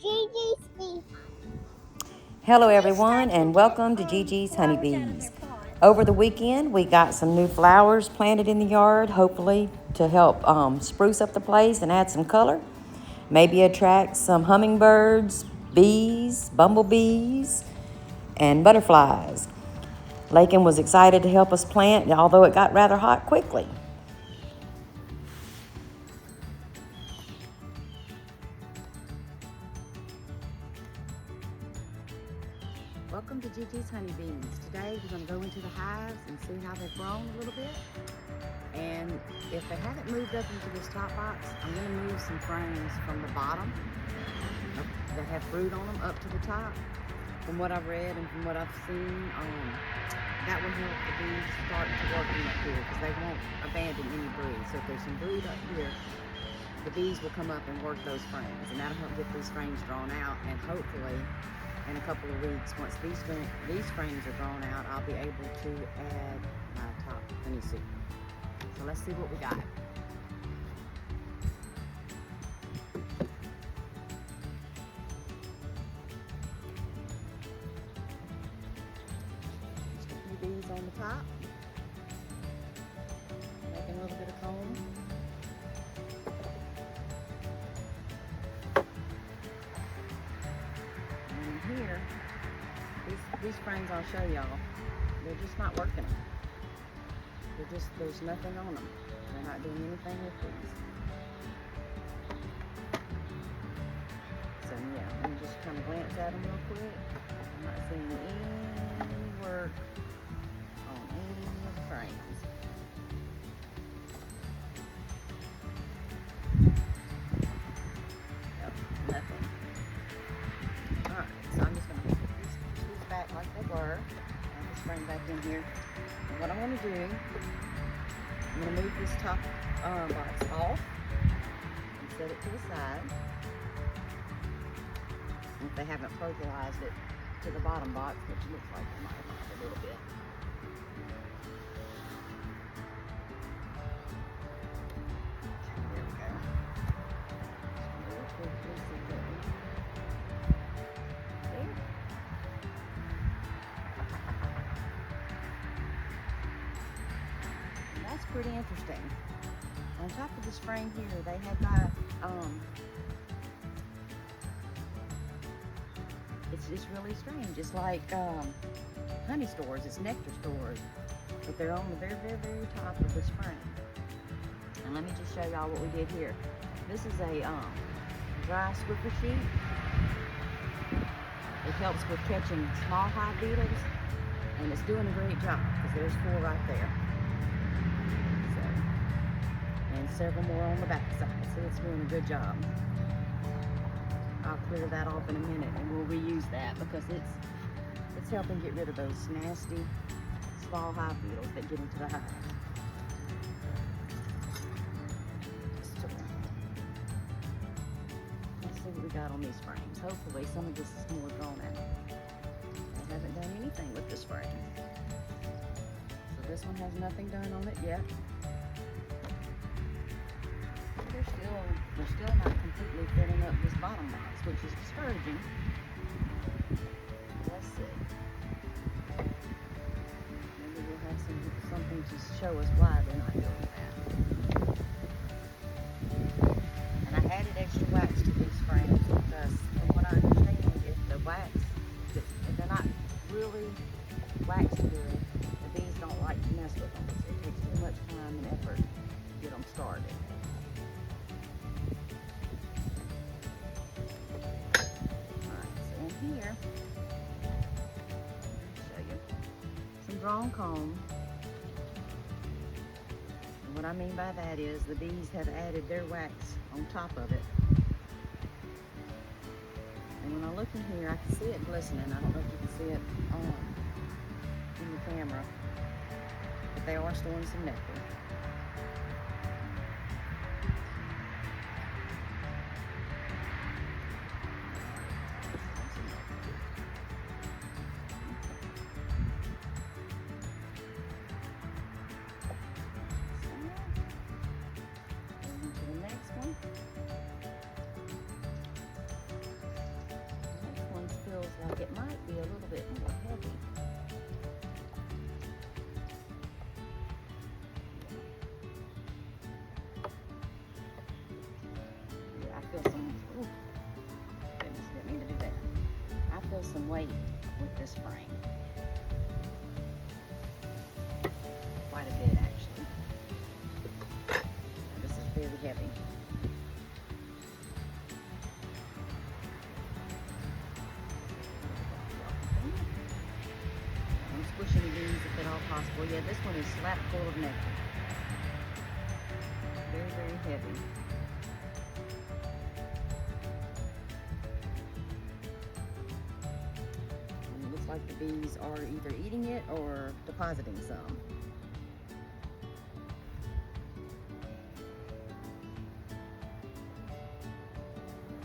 Gigi's Bee. Hello everyone and welcome to Gigi's Honeybees. Over the weekend we got some new flowers planted in the yard, hopefully to help spruce up the place and add some color. Maybe attract some hummingbirds, bees, bumblebees, and butterflies. Lakin was excited to help us plant, although it got rather hot quickly. Welcome to Gigi's Honeybees. Today we're going to go into the hives and see how they've grown a little bit. And if they haven't moved up into this top box, I'm going to move some frames from the bottom that have brood on them up to the top. From what I've read and from what I've seen, that will help the bees start to work in up here because they won't abandon any brood. So if there's some brood up here, the bees will come up and work those frames, and that'll help get these frames drawn out, and hopefully in a couple of weeks, once these frames are drawn out, I'll be able to add my top honey soup. So let's see what we got. Just a few bees on the top. Making a little bit of comb. And here, these frames I'll show y'all, they're just not working. There's nothing on them. They're not doing anything with these. So yeah, let me just kind of glance at them real quick. I'm not seeing any work on any of the frames. Nope, nothing. Alright, so I'm just going to put these back like they were. I'll just frame back in here. And what I'm going to do, I'm going to move this top box off and set it to the side. If they haven't fertilized it to the bottom box, which looks like they might have a little bit. There we go. There. That's pretty interesting. On top of this frame here, they have got it's really strange. It's like honey stores, it's nectar stores, but they're on the very, very, very top of this frame. And let me just show y'all what we did here. This is a dry swiffer sheet. It helps with catching small hive beetles, and it's doing a great job because there's 4 right there. So, and several more on the back side, so it's doing a good job. I'll clear that off in a minute and we'll reuse that because it's helping get rid of those nasty small hive beetles that get into the hive. Let's see what we got on these frames. Hopefully some of this is more drawn out. I haven't done anything with this frame. So this one has nothing done on it yet. They're still not completely filling up this bottom box, which is discouraging. Let's see. Maybe we'll have something to show us why they're not doing that. And I added extra wax to these frames because, from what I understand, if the wax, if they're not really waxed good, the bees don't like to mess with them. It takes too much time and effort to get them started. Here, show you some drawn comb. And what I mean by that is the bees have added their wax on top of it. And when I look in here, I can see it glistening. I don't know if you can see it in the camera, but they are storing some nectar. it might be a little bit more heavy. Yeah, I feel some, ooh, goodness, didn't mean to do that. I feel some weight with this frame. Quite a bit, actually. This is very heavy. I'm squishing the bees if at all possible. Yeah, this one is slap full of nectar. Very, very heavy. And it looks like the bees are either eating it or depositing some.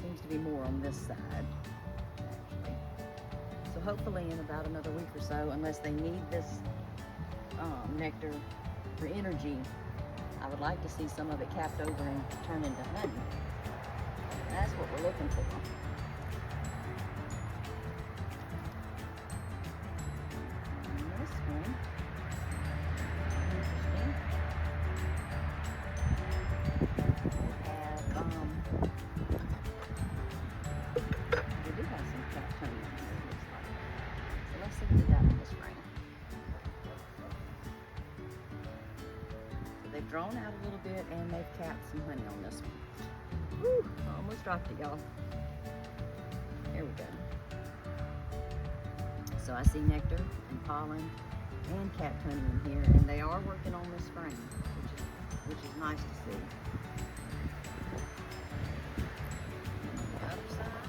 Seems to be more on this side, actually. So hopefully in about another week or so, unless they need this nectar for energy, I would like to see some of it capped over and turn into honey. That's what we're looking for. And this one, interesting. We do have some capped honey in here, it looks like. So let's see what we got in this frame. So they've drawn out a little bit and they've capped some honey on this one. Whew, I almost dropped it, y'all. There we go. So I see nectar and pollen and capped honey in here, and they are working on this frame, which is nice to see. The other side,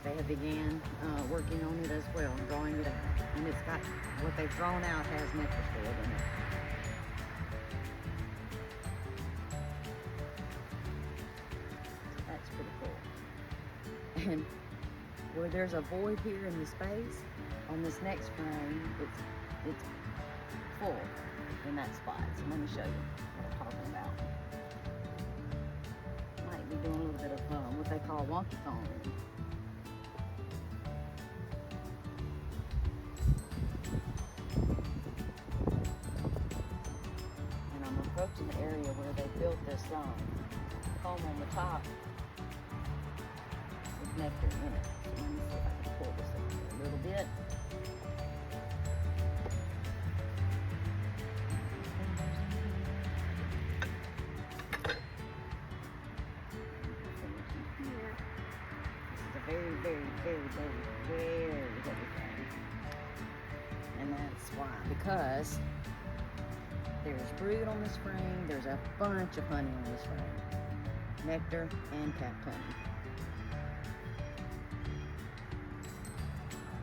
they have began working on it as well, drawing it out, and it's got what they've drawn out has nectar stored in it. That's pretty cool. And where there's a void here in the space, on this next frame, it's full in that spot. So let me show you what I'm talking about. Might be doing a little bit of what they call wonky comb. And I'm approaching the area where they built this comb on the top with nectar in it. So let me see if I can pull this up here a little bit. Very, very, very, very, very heavy frame. And that's why. Because there's brood on this frame, there's a bunch of honey on this frame. Nectar and capped honey.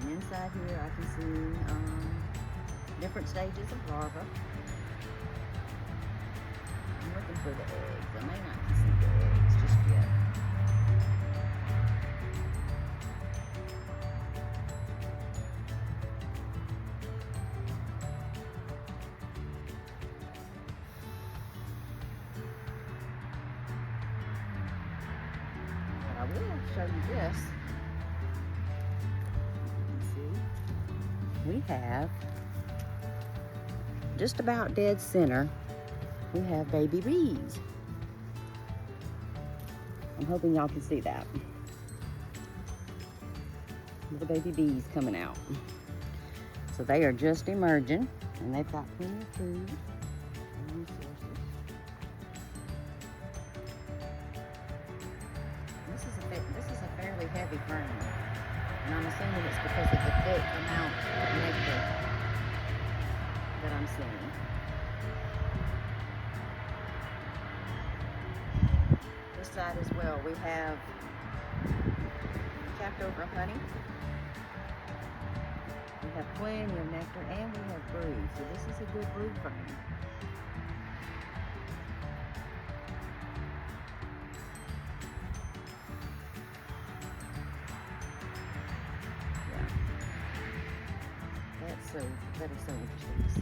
And inside here I can see different stages of larvae. I'm looking for the eggs. I may not see the eggs just yet. I will show you this. See, we have just about dead center, we have baby bees. I'm hoping y'all can see that. Little baby bees coming out. So they are just emerging, and they've got plenty of food and resources. This is a fairly heavy frame, and I'm assuming it's because of the thick amount of nectar that I'm seeing. This side as well, we have capped over honey. We have plenty of nectar, and we have brood, so this is a good brood frame. That is so interesting to see.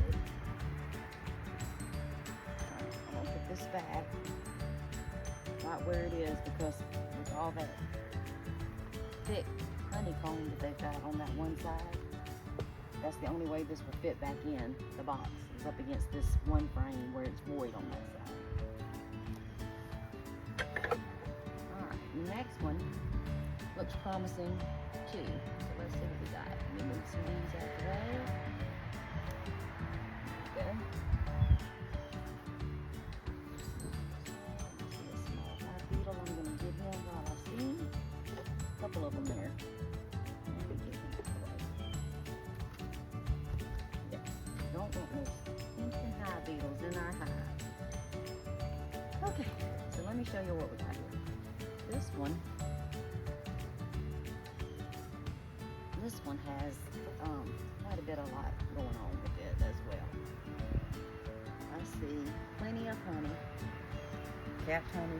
I'm going to put this back right where it is, because with all that thick honeycomb that they've got on that one side. That's the only way this will fit back in the box, is up against this one frame where it's void on that side. Alright, the next one looks promising too. So let's see what we got. Let me move some of these out the way. There we go. See a small hive beetle I'm going to give him while I see him. A couple of them there. Don't want no stinking hive beetles in our hive. Okay, so let me show you what we got here. This one has quite a bit of lot going on with it as well. I see plenty of honey,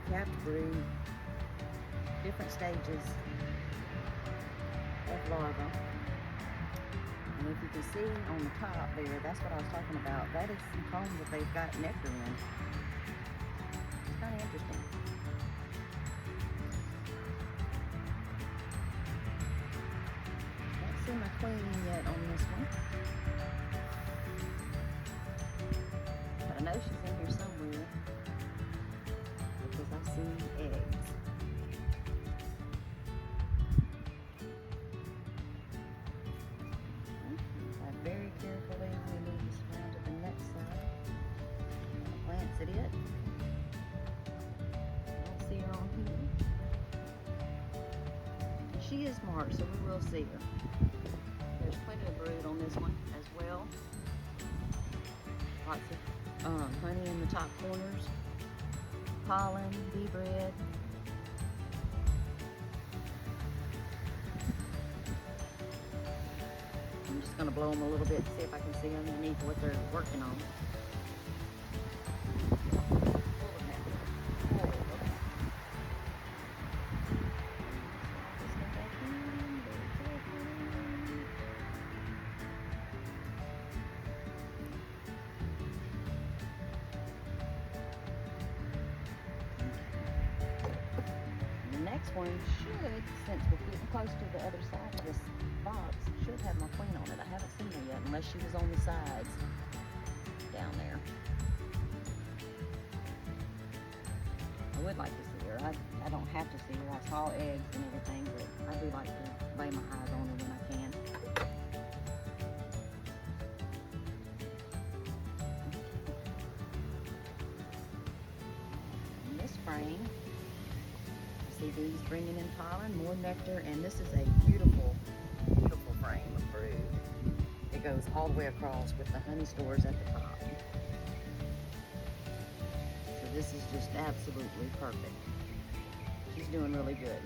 capped brood, different stages of larva. And if you can see on the top there, that's what I was talking about. That is some comb that they've got nectar in. It's kind of interesting. Can't see my queen yet on this one. But I know she's in here somewhere because I see eggs. Very carefully, we move this around to the next side. Glance at it. I don't see her on here. She is marked, so we will see her. There's plenty of brood on this one as well. Lots of honey in the top corners. Pollen, bee bread. I'm just going to blow them a little bit to see if I can see underneath what they're working on. The next one should, since we're getting close to the other side of this box, should have my queen on it. I haven't seen her yet, unless she was on the sides down there. I would like to see her. I don't have to see her. I saw eggs and everything, but I do like to lay my eyes on her when I can. In this frame, see these bringing in pollen, more nectar, and this is a beautiful, beautiful frame of brood. It goes all the way across with the honey stores at the top. So this is just absolutely perfect. She's doing really good,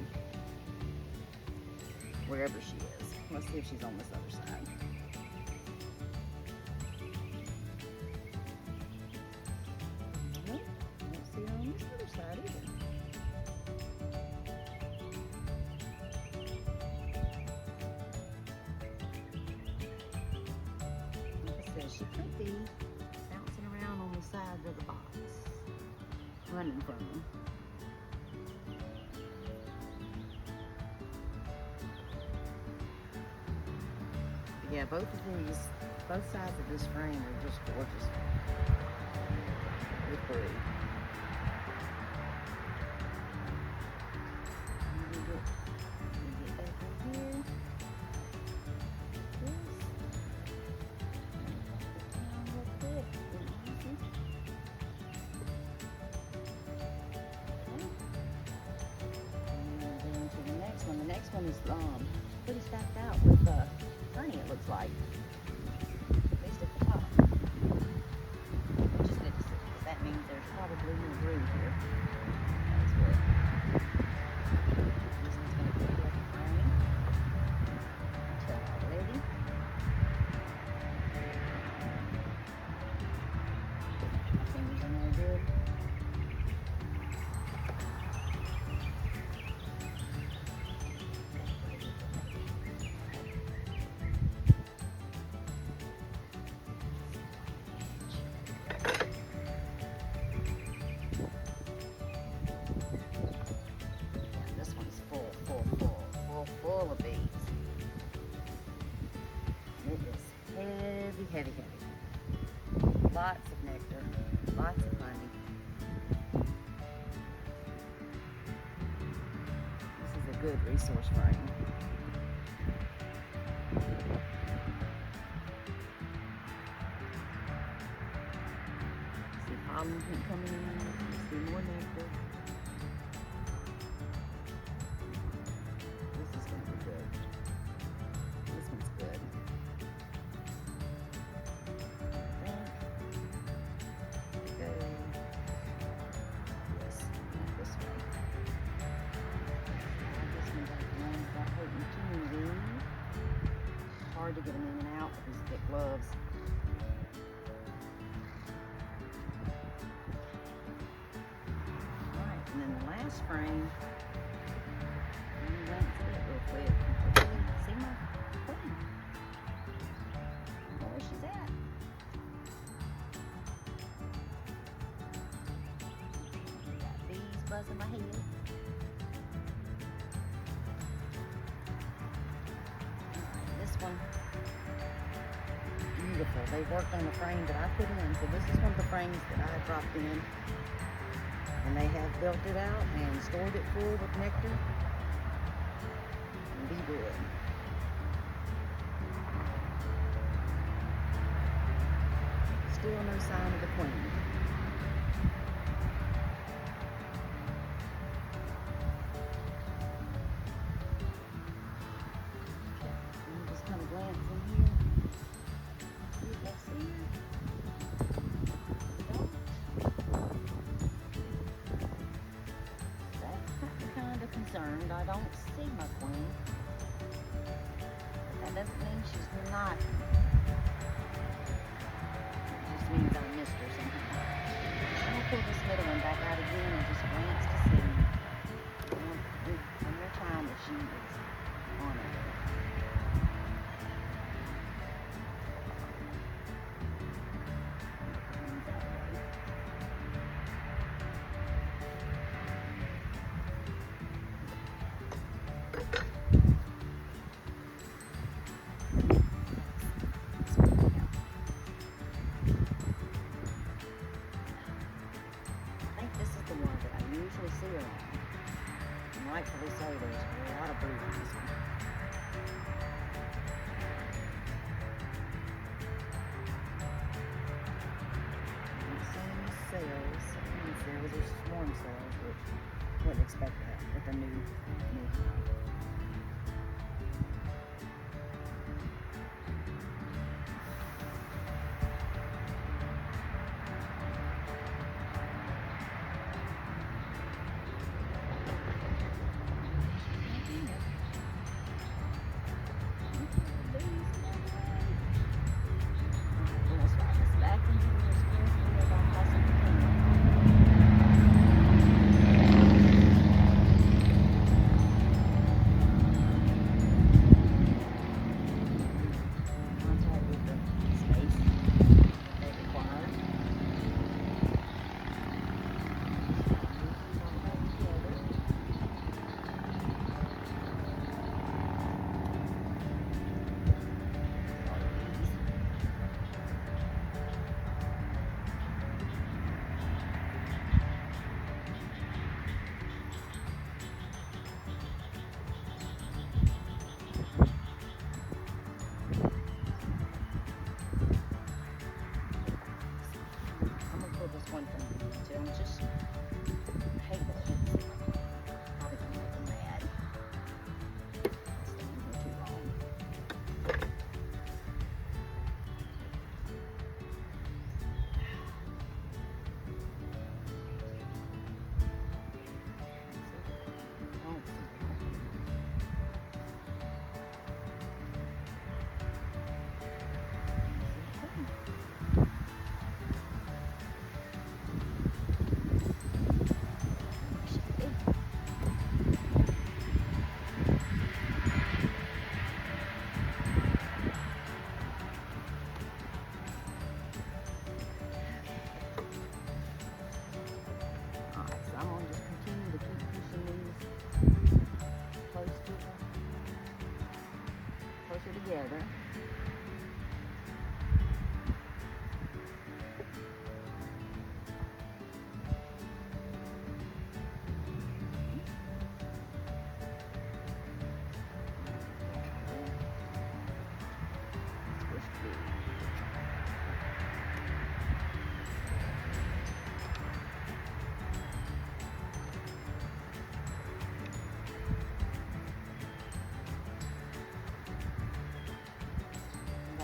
wherever she is. Let's see if she's on this other side. Nope, I don't see her on this other side either. She could be bouncing around on the sides of the box, running from them. But yeah, both sides of this frame are just gorgeous with brood. Let me get back in here. The next one is pretty stacked out with honey, it looks like. At least at the top. Which is good to see, because that means there's probably more brood here. That's good. This one's going to be like a frame. Tell already. My fingers in there good. good resource frame. See pollen coming in, see more nectar. This is going to be good. This one's good. Hard to get them in and out with these thick gloves. Alright, and then the last frame, I'm going to glance at it real quick. Hopefully see my queen. I don't know where she's at. Got bees buzzing my head. This one, beautiful. They worked on the frame that I put in. So this is one of the frames that I dropped in. And they have built it out and stored it full with nectar. And bee bread. Still no sign of the queen. Glance in here. See if I see her. That's kind of concerned. I don't see my queen. But that doesn't mean she's not. It just means I missed her somehow. I'm gonna pull this middle one back out again and just glance to see. One more time if she is on it. Usually see her on. And rightfully so, there's a lot of brood on this one. I don't see any cells. Any cells are swarm cells, which wouldn't expect that with a new hive.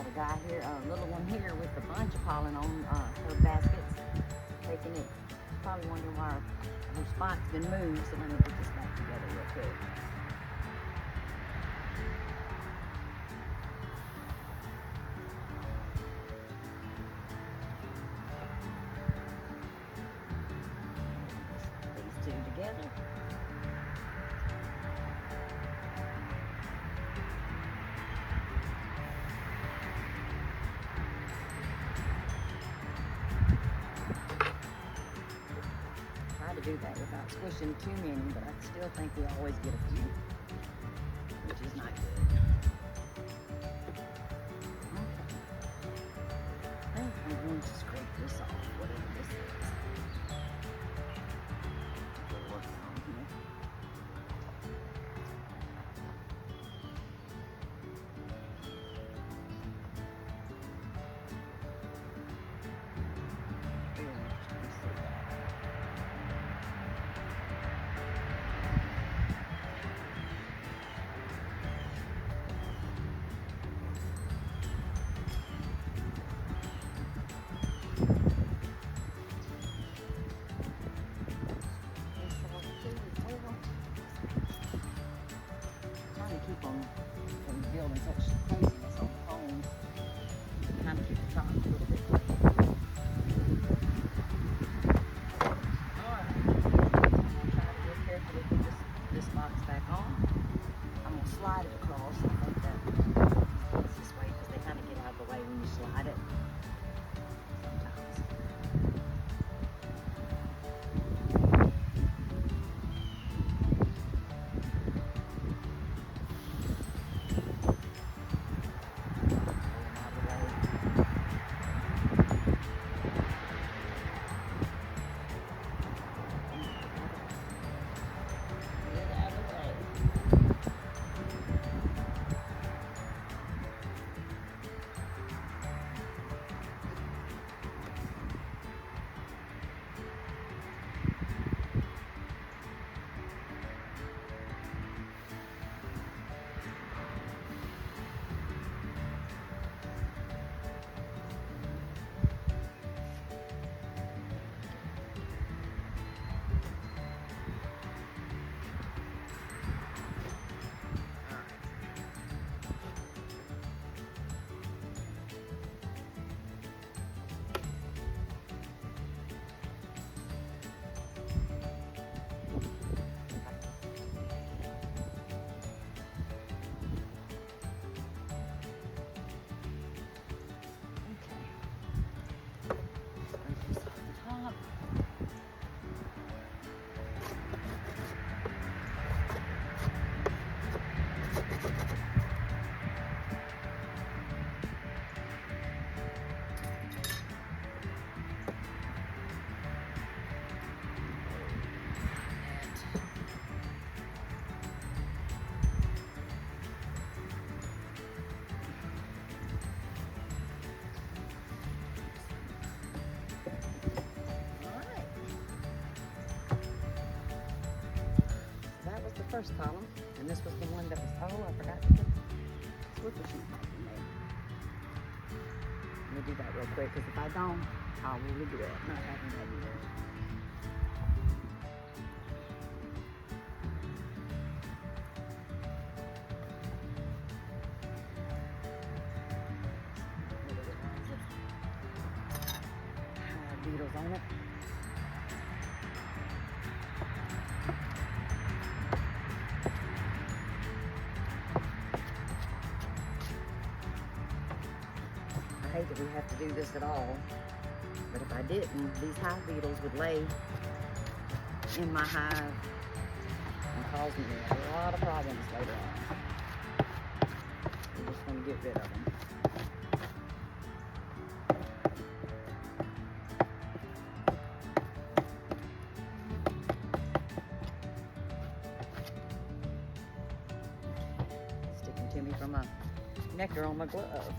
a guy here, a little one here with a bunch of pollen on her baskets, taking it. Probably wondering why her spot's been moved, so let me put this back together real quick. These two together. To do that without squishing too many, but I still think we always get a few, which is not good. Okay. I think I'm going to scrape this off, whatever this is. We're working on here. Keep them from building such craziness on the combs. Kind of keep the top a little bit clean. Alright, I'm going to try to real carefully put this box back on. I'm going to slide it across. I think that it's this way because they kind of get out of the way when you slide it. First column, and this was the one that was, oh, I forgot to put swivel sheet in there. Let me do that real quick, because if I don't, I will regret not having that in there. Beetles on it. I hate that we have to do this at all, but if I didn't, these hive beetles would lay in my hive and cause me a lot of problems later on. I just want to get rid of them. Sticking to me from a nectar on my glove.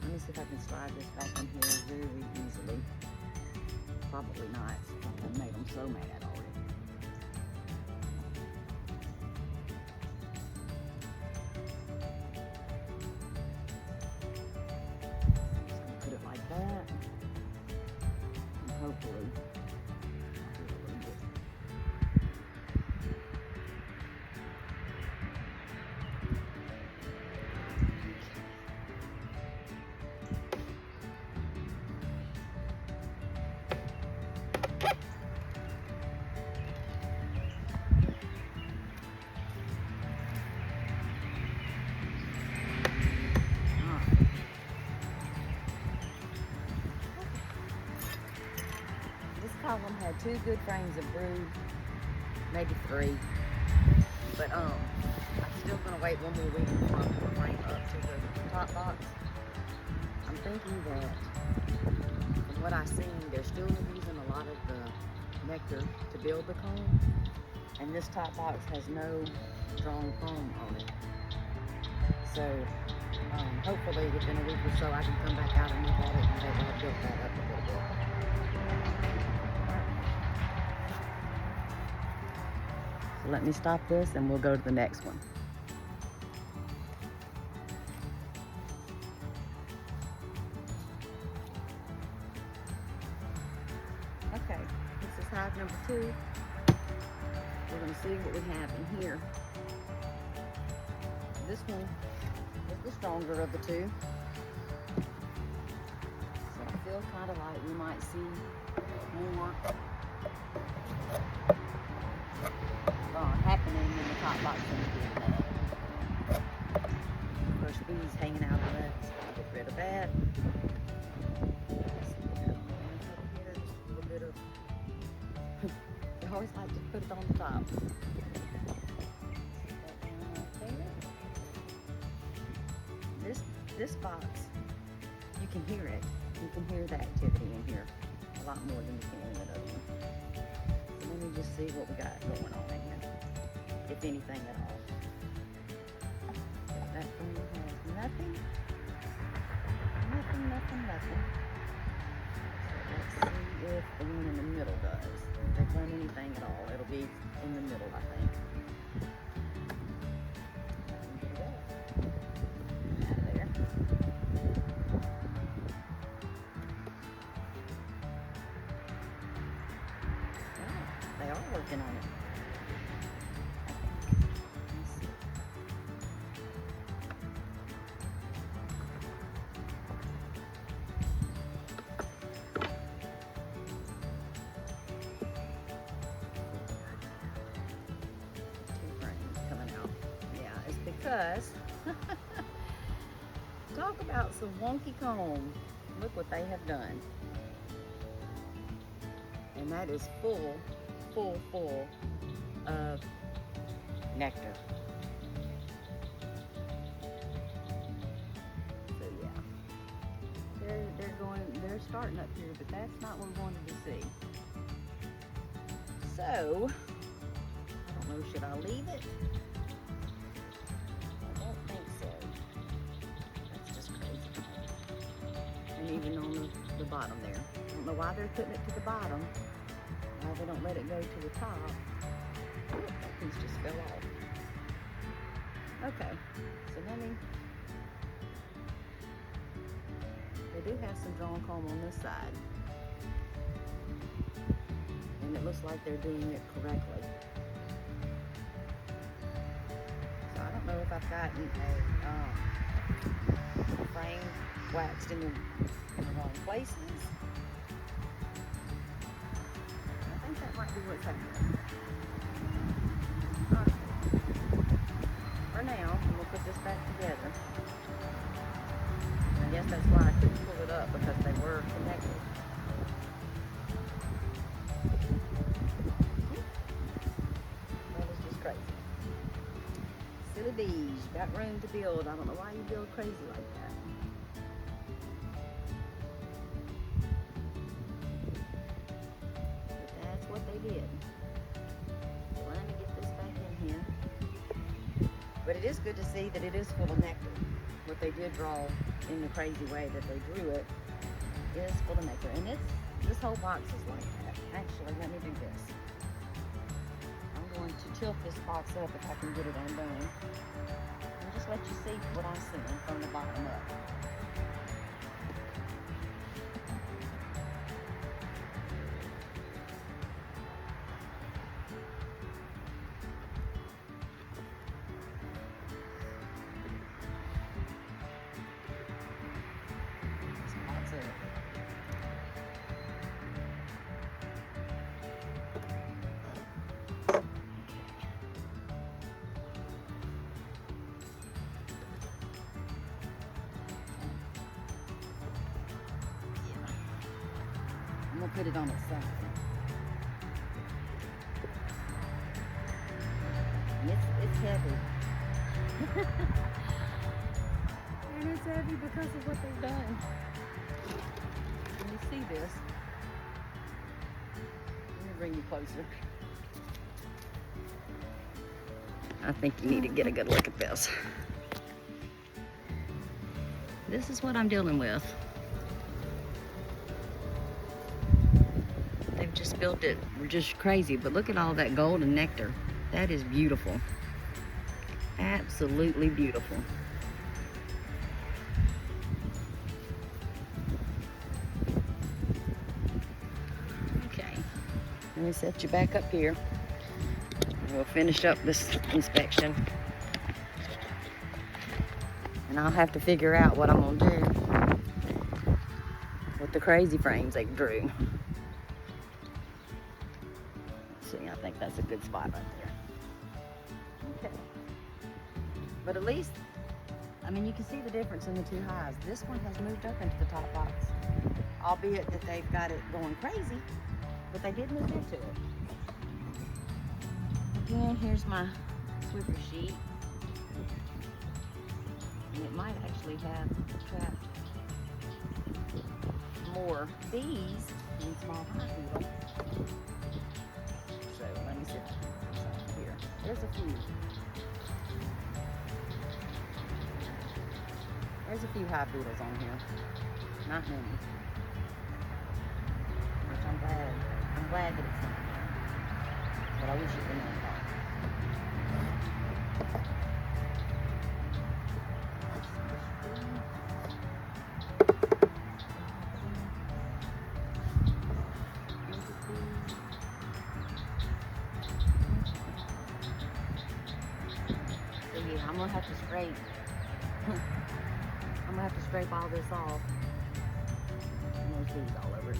Let me see if I can slide this back in here very easily. Probably not. I made them so mad already. had 2 good frames of brood, maybe 3. But I'm still gonna wait one more week before I put the frame up to the top box. I'm thinking that from what I've seen, they're still using a lot of the nectar to build the comb, and this top box has no drawn comb on it. So hopefully within a week or so I can come back out and look at it and they will have built that up a little bit. So let me stop this and we'll go to the next one. Okay, this is hive number 2. We're going to see what we have in here. This one is the stronger of the 2. So I feel kind of like we might see more happening in the top box than we did in that. Of course, bees hanging out of that, so I'll get rid of that. They always like to put it on the top. This box, you can hear it. You can hear the activity in here a lot more than you can in that other one. So let me just see what we got going on in here, if anything at all. That one has nothing. Nothing. So let's see if the one in the middle does. If they've done anything at all, it'll be in the middle, I think. They are working on it. Because talk about some wonky comb. Look what they have done. And that is full of nectar. So yeah. They're starting up here, but that's not what we wanted to see. So I don't know, should I leave it? Even on the bottom there. I don't know why they're putting it to the bottom. Why they don't let it go to the top. Ooh, that piece just fell off. Okay, so they do have some drawn comb on this side. And it looks like they're doing it correctly. So I don't know if I've gotten a frame waxed in the wrong places. I think that might be what's happening. Alright. For now, we'll put this back together. I guess that's why I couldn't pull it up, because they were connected. That is just crazy. Silly bees, you got room to build. I don't know why you build crazy like that. But it is good to see that it is full of nectar. What they did draw in the crazy way that they drew it is full of nectar. And this whole box is like that. Actually, let me do this. I'm going to tilt this box up if I can get it undone. And just let you see what I'm seeing from the bottom up. I'm gonna put it on its side. heavy. And it's heavy because of what they've done. Can you see this? Let me bring you closer. I think you need to get a good look at this. This is what I'm dealing with. They've just built it just crazy, but look at all that golden nectar. That is beautiful. Absolutely beautiful. Okay, let me set you back up here. We'll finish up this inspection. And I'll have to figure out what I'm gonna do with the crazy frames they drew. Let's see, I think that's a good spot right there. Okay. But at least, I mean, you can see the difference in the two hives. This one has moved up into the top box, albeit that they've got it going crazy, but they did move into it. Again, here's my sweeper sheet. And it might actually have trapped more bees than small hive beetle. So let me see here. There's a few. There's a few hive beetles on here. Not many. Which I'm glad that it's not there. But I wish it were not. I'm gonna have to scrape. I'm gonna have to scrape all this off. And there's bees all over it.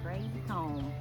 Crazy comb.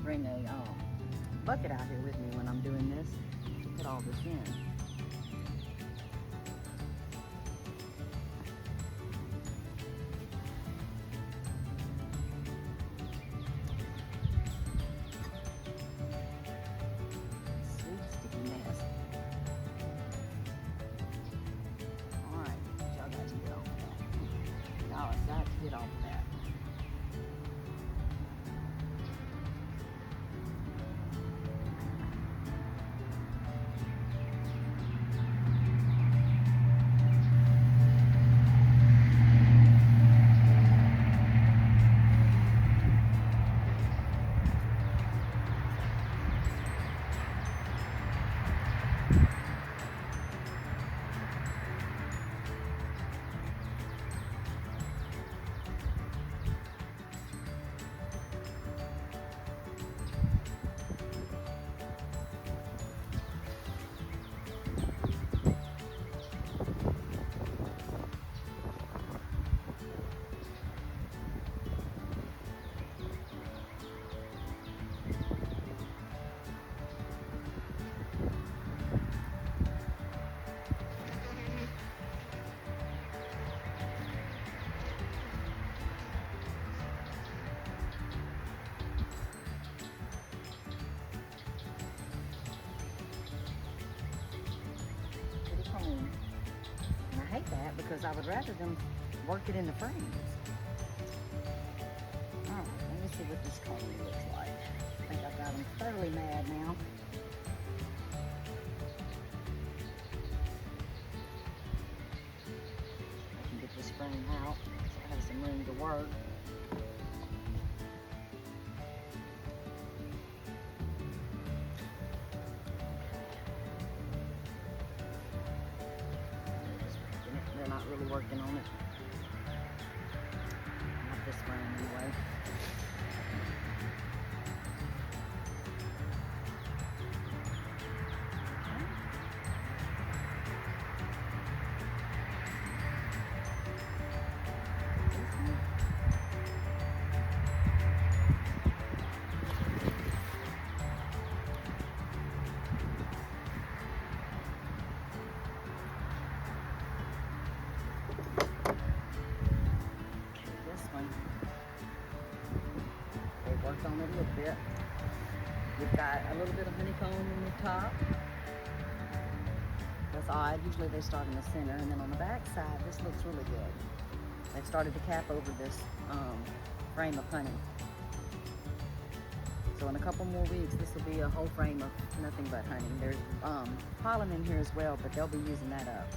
Bring a bucket out here with me when I'm doing this to put all this in. Sweet sticky mess. Alright, y'all got to get off of that. Y'all have got to get off of that. I hate that because I would rather them work it in the frames. Alright, let me see what this colony looks like. I think I've got them thoroughly mad now. I can get this frame out so I have some room to work. They're not really working on it. Not this frame anyway. Worked on it a little bit. We've got a little bit of honeycomb on the top. That's odd. Usually they start in the center, and then on the back side, this looks really good. They've started to cap over this frame of honey. So in a couple more weeks, this will be a whole frame of nothing but honey. There's pollen in here as well, but they'll be using that up.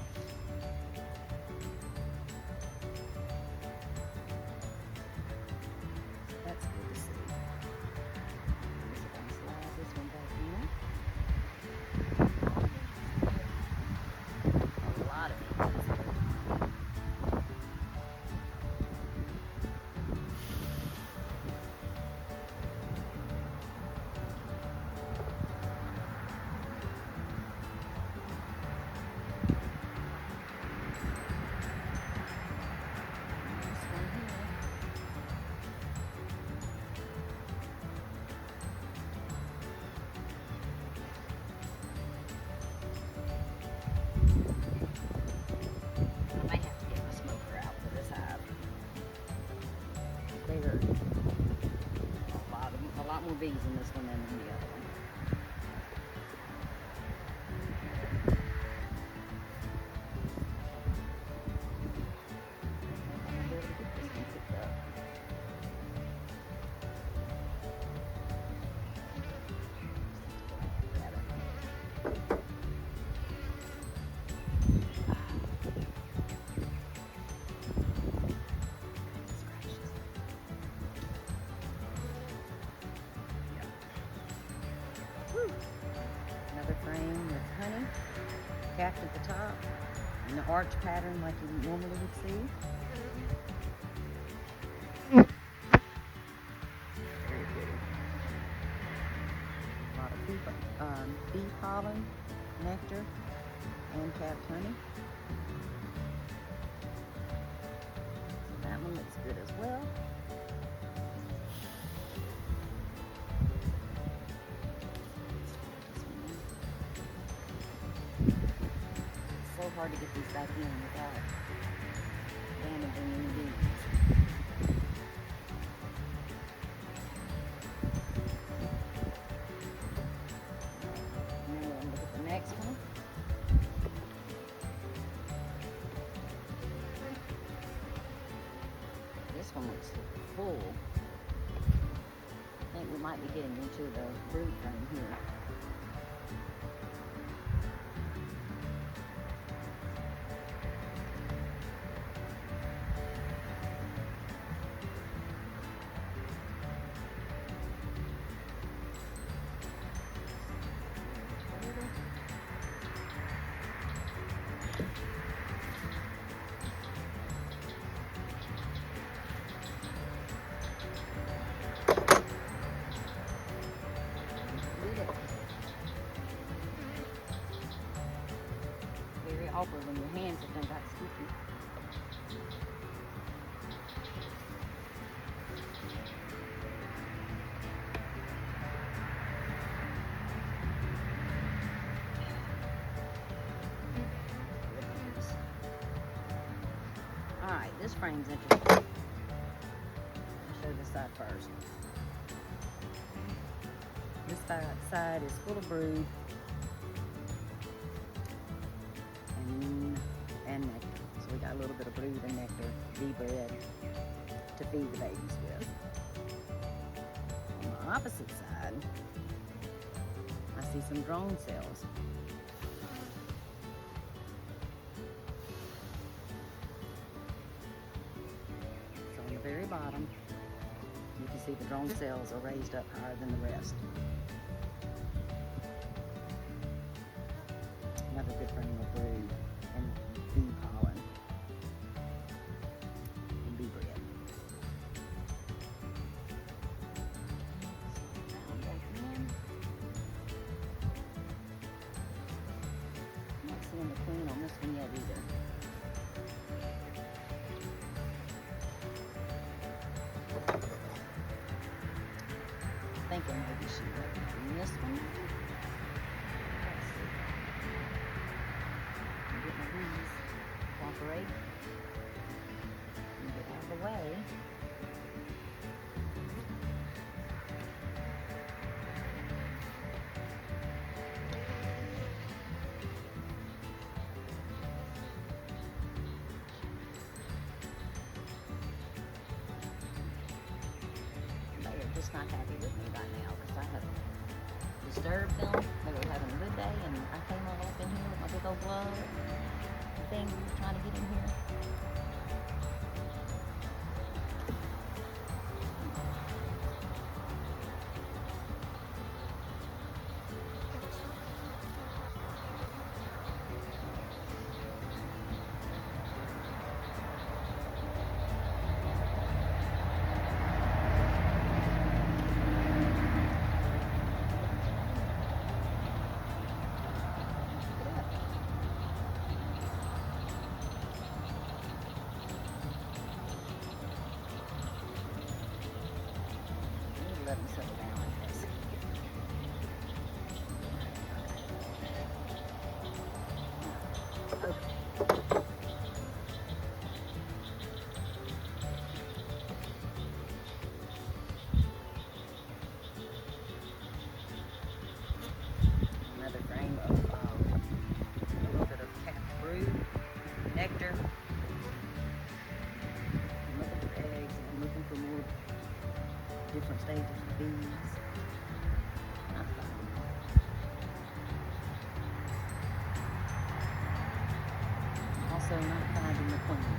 That's good to see. Slide this one back in. A lot of bees. A lot more bees in this one than in the other one. I'm gonna be able to get this one picked up. Another frame with honey, capped at the top, in the arch pattern like you normally would see. Very pretty. A lot of bee pollen, nectar, and capped honey. So that one looks good as well. So hard to get these back in without damaging any bees. And then we'll look at the next one. This one looks full. I think we might be getting into the brood frame here. Very awkward when your hands have been got sticky. Alright, this frame's interesting. I'll show this side first. This side is full of brood and nectar. So we got a little bit of brood and nectar, bee bread to feed the babies with. opposite side, I see some drone cells. So on the very bottom, you can see the drone cells are raised up higher than the rest. Another good friend of brood and bee pollen and bee bread. I'm not seeing the queen on this one yet either. Thinking maybe she might be in this one. Let's see. Get my bees cooperate and get out of the way. They are just not happy with me right now because I have disturbed them. They were having a good day and I came all up in here with my big old glove thing trying to get in here. Let them settle down like this. Okay. Another frame of a little bit of capped brood, nectar. I'm looking for eggs and I'm looking for more different stages of bees. Not finding them. Also not finding the queen.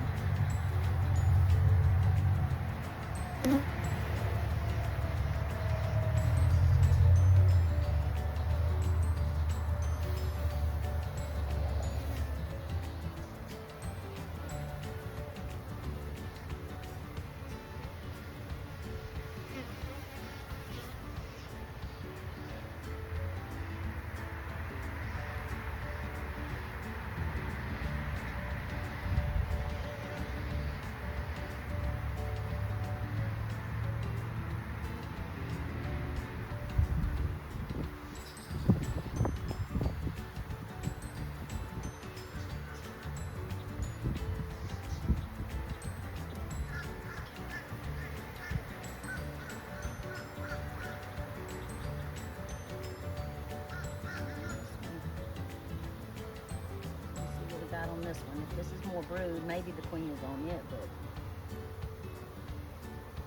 On this one. If this is more brood, maybe the queen is on it, but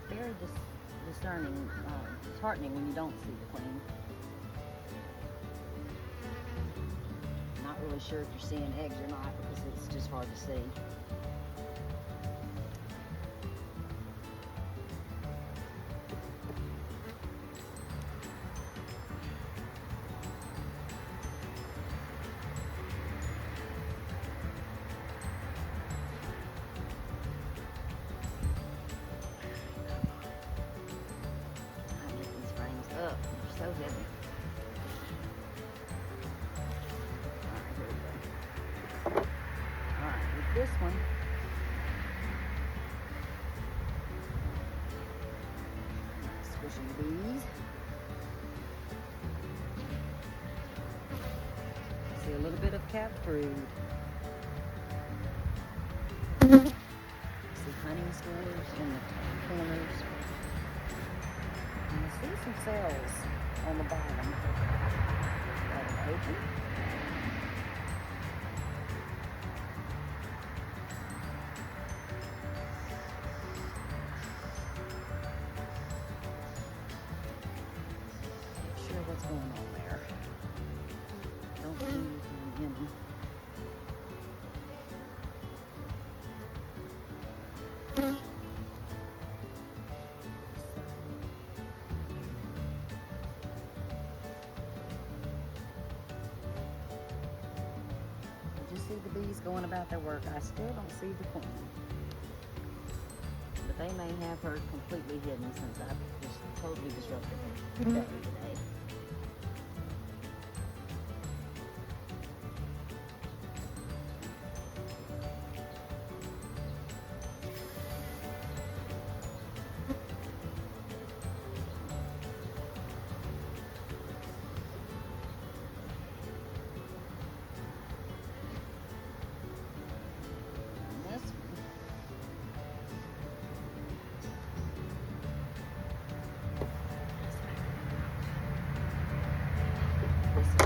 very discerning, disheartening when you don't see the queen. Not really sure if you're seeing eggs or not because it's just hard to see. Up. They're so heavy. Alright, here we go. Alright, with this one, squishing the bees. See a little bit of capped brood. See honey stores in the corners. And I see some cells on the bottom that are open. what's going on there. Don't see anything in them. Just see the bees going about their work. I still don't see the queen. But they may have her completely hidden since I've just totally disrupted her day today.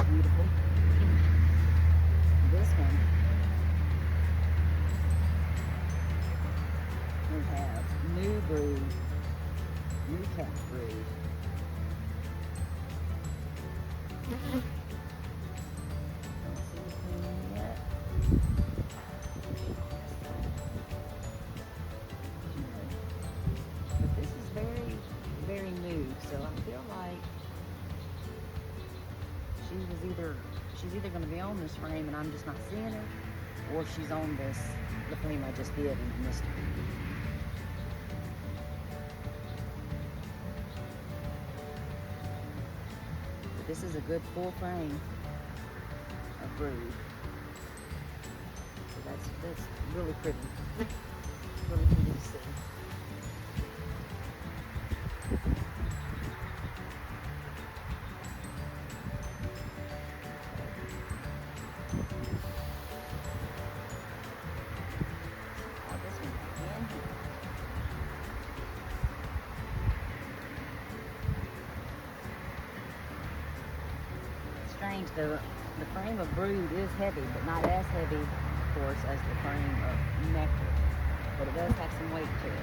Beautiful. This one, we have new brood, new capped brood. Don't see anything yet. But this is very, very new, so I feel like she's either going to be on this frame and I'm just not seeing her, or she's on the frame I just did and I missed her. But this is a good full frame of brood. So that's really pretty. Really pretty to see. Strange, the frame of brood is heavy, but not as heavy, of course, as the frame of nectar. But it does have some weight to it.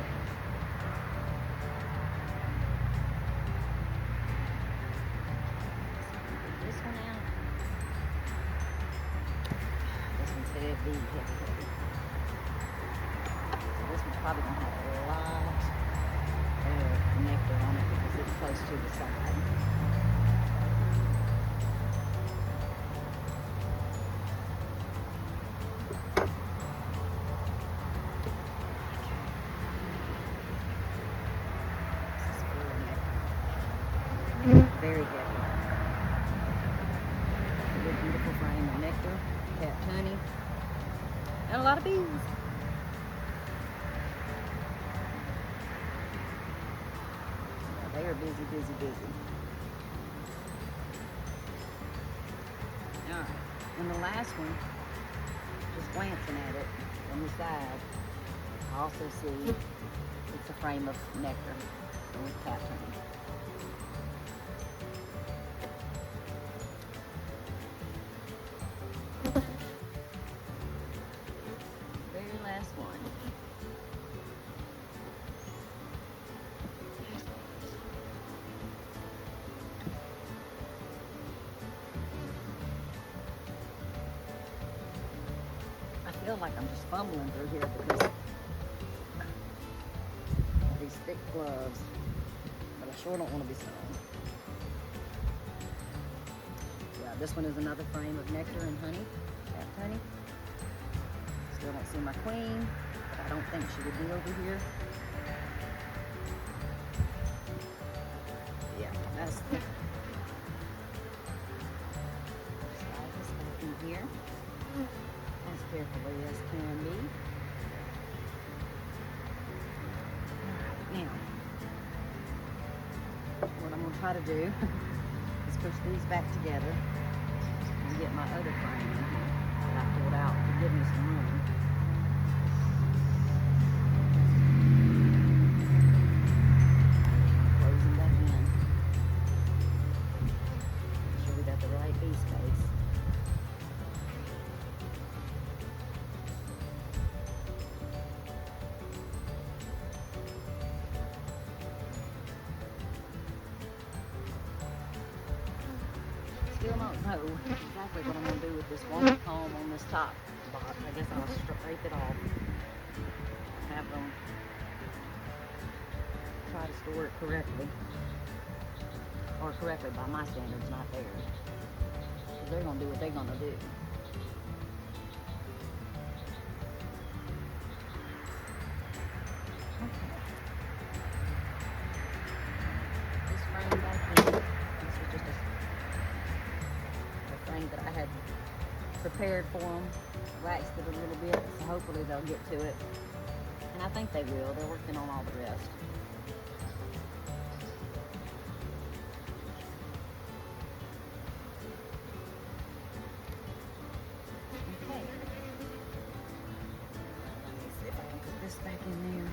Get this one out. This one's heavy. So this one's probably gonna have a lot of nectar on it because it's close to the side. Very heavy. A beautiful frame of nectar, capped honey, and a lot of bees. They are busy, busy, busy. All right, and the last one, just glancing at it from the side, I also see it's a frame of nectar with capped honey. Last one. I feel like I'm just fumbling through here because of these thick gloves, but I sure don't want to be stung. Yeah, this one is another frame of nectar and honey, capped honey. Still don't see my queen, but I don't think she would be over here. Yeah, that's the slide this back in here as carefully as can be. Now, what I'm going to try to do is push these back together and get my other frame in here that I pulled out to give me some room. Closing that in. Make sure we got the right bee space. know exactly what I'm going to do with this wonky comb on this top box. I guess I'll scrape it off. Have them try to store it correctly. Or correctly by my standards, not theirs. Because they're going to do what they're going to do. Okay. This frame back in. This is just a frame that I had prepared for them. Waxed it a little bit, so hopefully they'll get to it. And I think they will. They're working on all the rest. Okay. Let me see if I can put this back in there.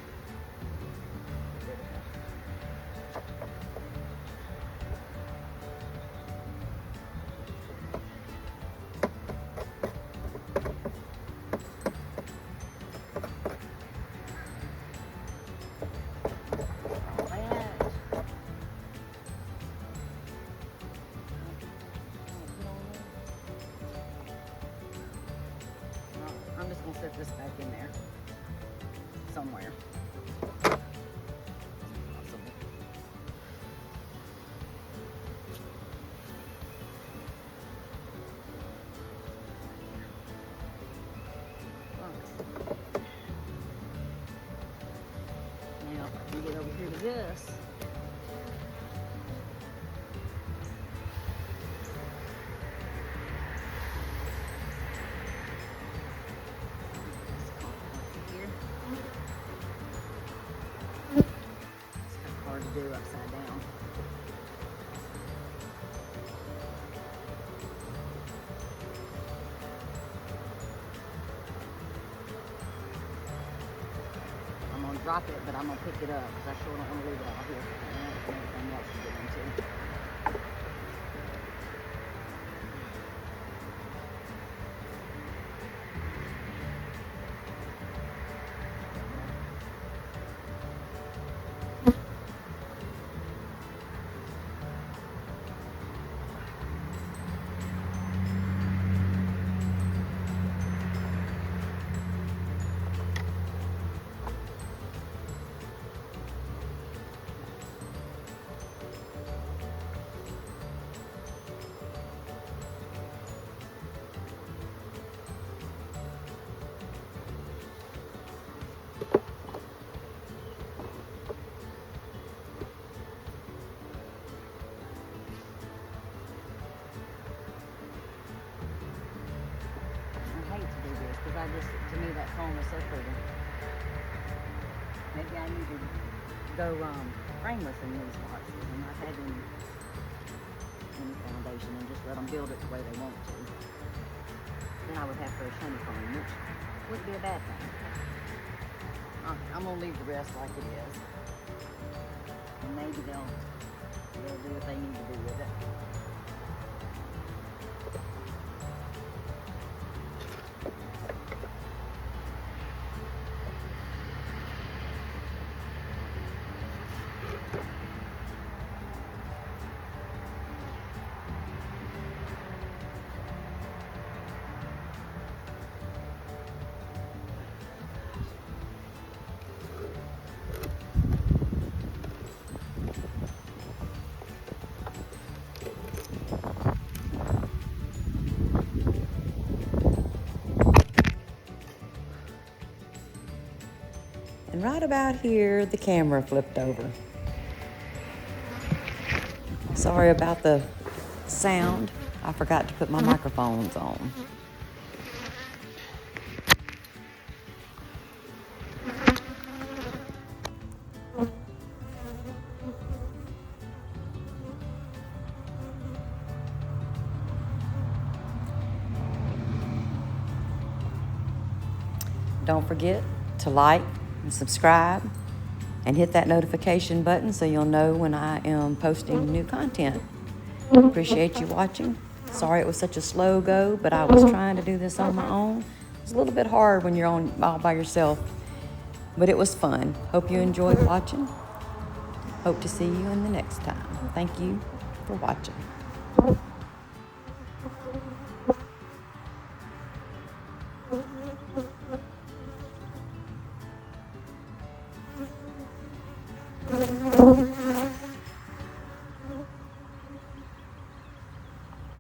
I'm just going to set this back in there somewhere. Now, if I can get over here to this. To do upside down. I'm going to drop it, but I'm going to pick it up because I sure don't want to leave it out here. I want everything else to get into. To me, that comb is so pretty. Maybe I need to go frameless in these boxes and not have any foundation and just let them build it the way they want to. Then I would have fresh honeycomb, which wouldn't be a bad thing. I'm going to leave the rest like it is. And maybe they'll do what they need to do with it. And right about here, the camera flipped over. Sorry about the sound. I forgot to put my microphones on. Don't forget to like and subscribe and hit that notification button so you'll know when I am posting new content. Appreciate you watching. Sorry it was such a slow go, but I was trying to do this on my own. It's a little bit hard when you're all by yourself, but it was fun. Hope you enjoyed watching. Hope to see you in the next time. Thank you for watching.